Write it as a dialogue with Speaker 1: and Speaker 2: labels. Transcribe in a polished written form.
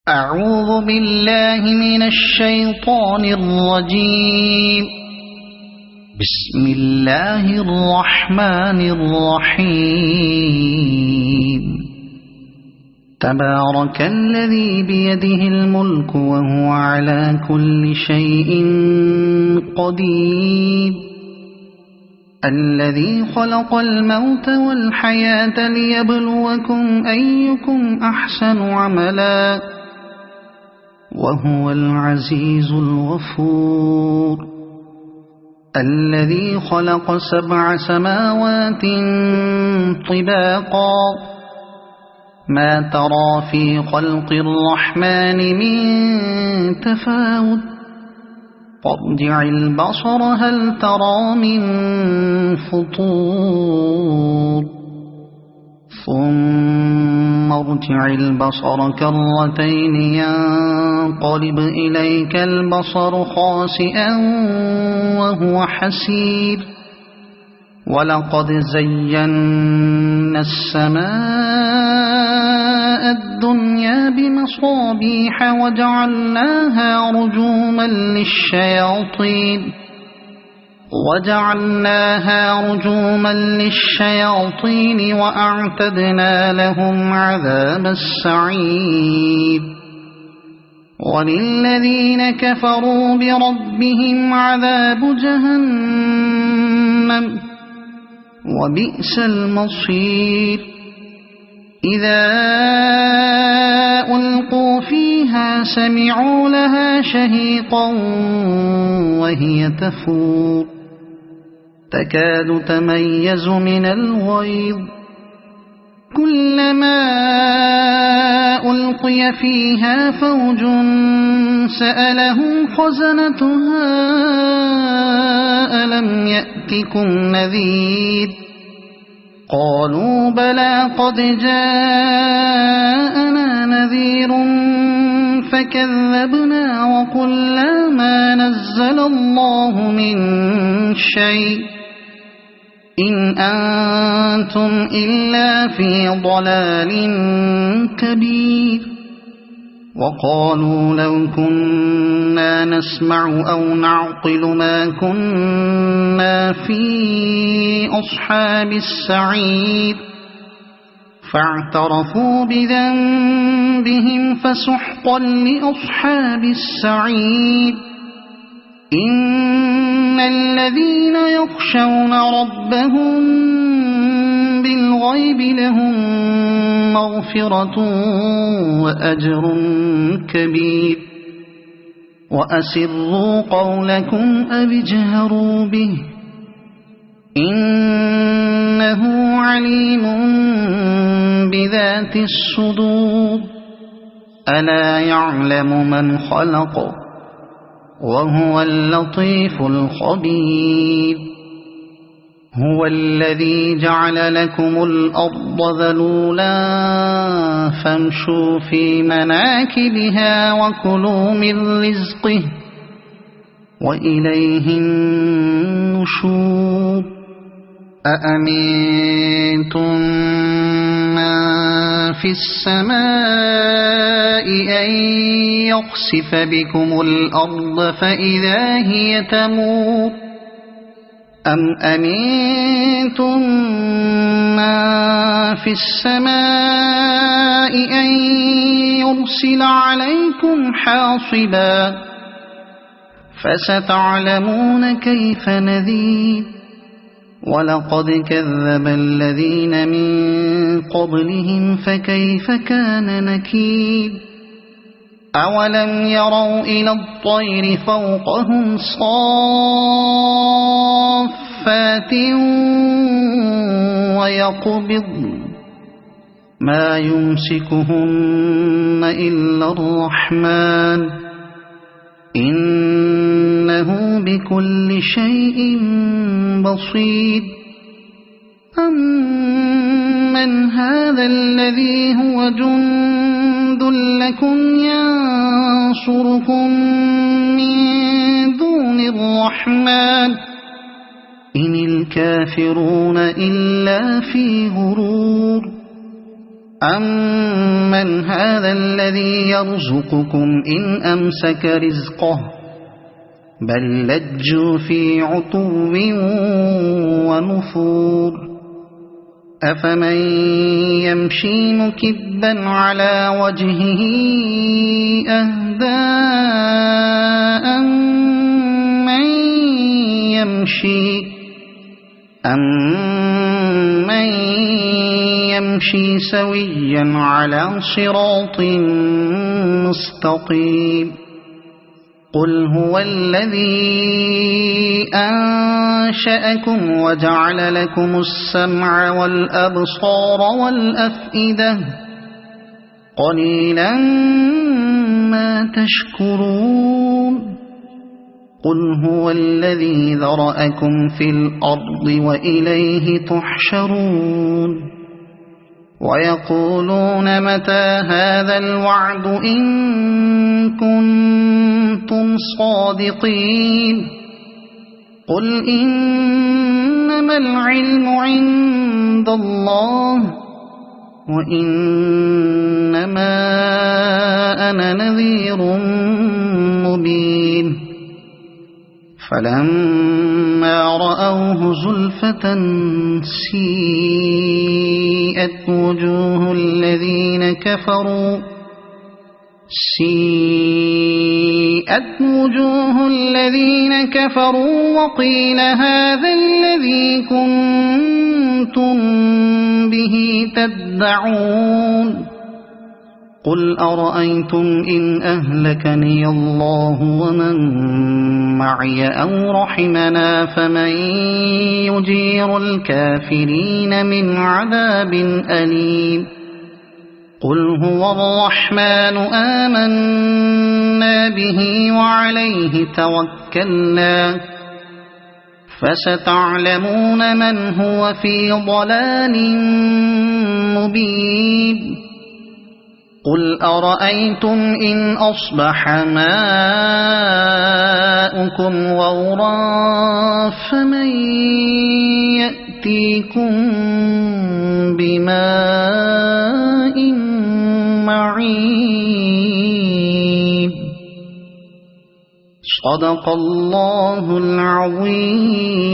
Speaker 1: أعوذ بالله من الشيطان الرجيم. بسم الله الرحمن الرحيم. تبارك الذي بيده الملك وهو على كل شيء قدير. الذي خلق الموت والحياة ليبلوكم أيكم أحسن عملا وهو العزيز الغفور. الذي خلق 7 سماوات طباقا ما ترى في خلق الرحمن من تفاوت فارجع البصر هل ترى من فطور ثم ارجع البصر كرتين ينقلب إليك البصر خاسئا وهو حسير. ولقد زينا السماء الدنيا بمصابيح وجعلناها رجوما للشياطين وأعتدنا لهم عذاب السعير. وللذين كفروا بربهم عذاب جهنم وبئس المصير. إذا ألقوا فيها سمعوا لها شهيقا وهي تفور تكاد تميز من الغيظ. كلما ألقي فيها فوج سألهم خزنتها ألم يأتكم نذير قالوا بلى قد جاءنا نذير فكذبنا وقلنا ما نزل الله من شيء إن أنتم إلا في ضلال كبير. وقالوا لو كنا نسمع أو نعقل ما كنا في أصحاب السعير فاعترفوا بذنبهم فسحقا لأصحاب السعير. إن الذين يخشون ربهم بالغيب لهم مغفرة وأجر كبير. وأسروا قولكم أو اجهروا به إنه عليم بذات الصدور. ألا يعلم من خلق وهو اللطيف الخبير. هو الذي جعل لكم الأرض ذلولا فامشوا في مناكبها وكلوا من رزقه وإليه النشور. أأمنتم من في السماء أن يخسف بكم الأرض فإذا هي تمور أم أمنتم من في السماء أن يرسل عليكم حاصبا فستعلمون كيف نذير. ولقد كذب الذين من قبلهم فكيف كان نكير. أولم يروا إلى الطير فوقهم صافات ويقبضن ما يمسكهن إلا الرحمن إنه بكل شيء بصير. أمن هذا الذي هو جند لكم ينصركم من دون الرحمن إن الكافرون إلا في غرور. أَمَّنْ هَذَا الَّذِي يَرْزُقُكُمْ إِنْ أَمْسَكَ رِزْقَهُ بَل لَّجُّوا فِي عُتُوٍّ وَنُفُورٍ أَفَمَن يَمْشِي مُكِبًّا عَلَى وَجْهِهِ أَهْدَىٰ أَمَّن يَمْشِي سَوِيًّا عَلَى صِرَاطٍ مُّسْتَقِيمٍ قُلْ هُوَ الَّذِي أَنشَأَكُمْ وَجَعَلَ لَكُمُ السَّمْعَ وَالْأَبْصَارَ وَالْأَفْئِدَةَ قَلِيلًا مَّا تَشْكُرُونَ قُلْ هُوَ الَّذِي ذَرَأَكُمْ فِي الْأَرْضِ وَإِلَيْهِ تُحْشَرُونَ وَيَقُولُونَ مَتَىٰ هَٰذَا الْوَعْدُ إِن كُنتُمْ صَادِقِينَ قُلْ إِنَّمَا الْعِلْمُ عِندَ اللَّهِ وَإِنَّمَا أَنَا نَذِيرٌ مُّبِينٌ فَلَمَّا رَأَوْهُ زُلْفَةً سِيئَتْ وُجُوهُ الَّذِينَ كَفَرُوا وَقِيلَ هَٰذَا الَّذِي كُنتُم بِهِ تَدَّعُونَ قُلْ أَرَأَيْتُمْ إِنْ أَهْلَكَنِيَ اللَّهُ وَمَن مَّعِيَ أَوْ رَحِمَنَا فَمَن يُجِيرُ الْكَافِرِينَ مِنْ عَذَابٍ أَلِيمٍ قُلْ هُوَ الرَّحْمَٰنُ آمَنَّا بِهِ وَعَلَيْهِ تَوَكَّلْنَا فَسَتَعْلَمُونَ مَنْ هُوَ فِي ضَلَالٍ مُّبِينٍ قُلْ أَرَأَيْتُمْ إِنْ أَصْبَحَ مَاؤُكُمْ غَوْرًا فَمَن يَأْتِيكُم بِمَاءٍ مَّعِينٍ صَدَقَ اللَّهُ الْعَظِيمُ.